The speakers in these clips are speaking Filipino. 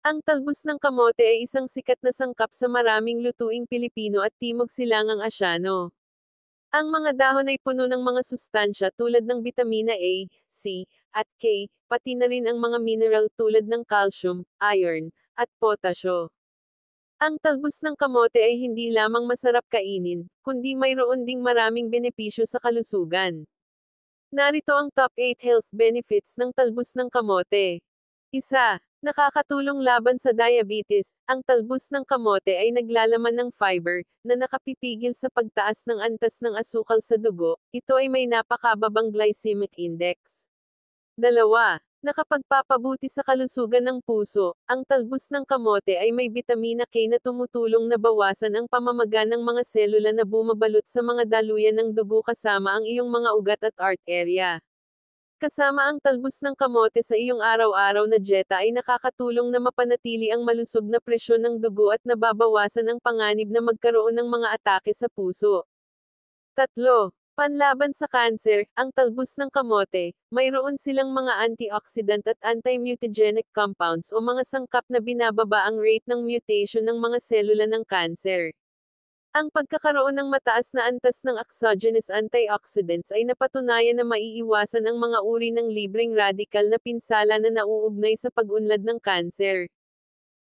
Ang talbos ng kamote ay isang sikat na sangkap sa maraming lutuing Pilipino at Timog Silangang Asyano. Ang mga dahon ay puno ng mga sustansya tulad ng bitamina A, C, at K, pati na rin ang mga mineral tulad ng calcium, iron, at potasyo. Ang talbos ng kamote ay hindi lamang masarap kainin, kundi mayroon ding maraming benepisyo sa kalusugan. Narito ang top 8 health benefits ng talbos ng kamote. Isa, nakakatulong laban sa diabetes. Ang talbos ng kamote ay naglalaman ng fiber, na nakapipigil sa pagtaas ng antas ng asukal sa dugo. Ito ay may napakababang glycemic index. Dalawa, nakapagpapabuti sa kalusugan ng puso. Ang talbos ng kamote ay may bitamina K na tumutulong na bawasan ang pamamaga ng mga selula na bumabalot sa mga daluyan ng dugo kasama ang iyong mga ugat at arterya. Kasama ang talbos ng kamote sa iyong araw-araw na dieta ay nakakatulong na mapanatili ang malusog na presyon ng dugo at nababawasan ang panganib na magkaroon ng mga atake sa puso. Tatlo, panlaban sa kanser. Ang talbos ng kamote, mayroon silang mga antioxidant at anti-mutagenic compounds o mga sangkap na binababa ang rate ng mutation ng mga selula ng kanser. Ang pagkakaroon ng mataas na antas ng exogenous antioxidants ay napatunayan na maiiwasan ang mga uri ng libreng radikal na pinsala na nauugnay sa pag-unlad ng kanser.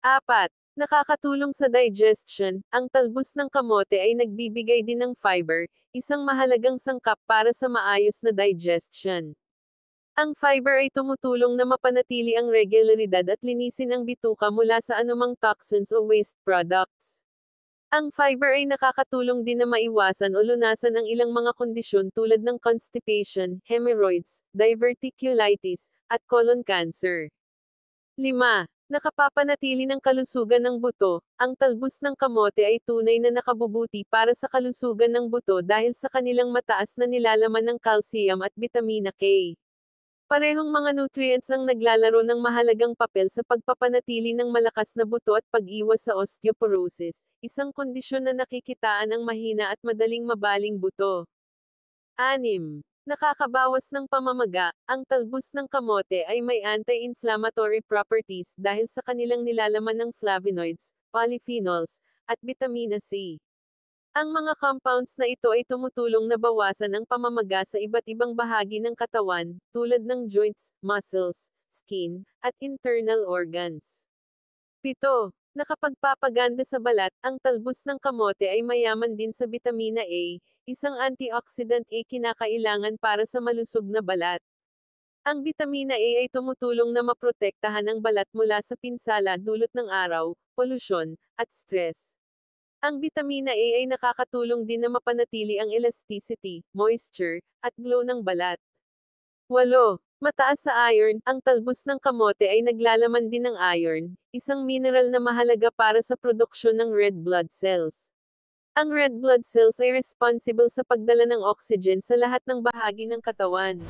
Apat, nakakatulong sa digestion. Ang talbos ng kamote ay nagbibigay din ng fiber, isang mahalagang sangkap para sa maayos na digestion. Ang fiber ay tumutulong na mapanatili ang regularidad at linisin ang bituka mula sa anumang toxins o waste products. Ang fiber ay nakakatulong din na maiwasan o lunasan ang ilang mga kondisyon tulad ng constipation, hemorrhoids, diverticulitis, at colon cancer. 5. Nakapapanatili ng kalusugan ng buto. Ang talbos ng kamote ay tunay na nakabubuti para sa kalusugan ng buto dahil sa kanilang mataas na nilalaman ng calcium at bitamina K. Parehong mga nutrients ang naglalaro ng mahalagang papel sa pagpapanatili ng malakas na buto at pag-iwas sa osteoporosis, isang kondisyon na nakikitaan ang mahina at madaling mabaling buto. 6. Nakakabawas ng pamamaga. Ang talbos ng kamote ay may anti-inflammatory properties dahil sa kanilang nilalaman ng flavonoids, polyphenols, at bitamina C. Ang mga compounds na ito ay tumutulong na bawasan ang pamamaga sa iba't ibang bahagi ng katawan, tulad ng joints, muscles, skin, at internal organs. 7. Nakapagpapaganda sa balat. Ang talbos ng kamote ay mayaman din sa bitamina A, isang antioxidant A kinakailangan para sa malusog na balat. Ang bitamina A ay tumutulong na maprotektahan ang balat mula sa pinsala dulot ng araw, polusyon, at stress. Ang bitamina A ay nakakatulong din na mapanatili ang elasticity, moisture, at glow ng balat. 8. Mataas sa iron. Ang talbos ng kamote ay naglalaman din ng iron, isang mineral na mahalaga para sa produksyon ng red blood cells. Ang red blood cells ay responsible sa pagdala ng oxygen sa lahat ng bahagi ng katawan.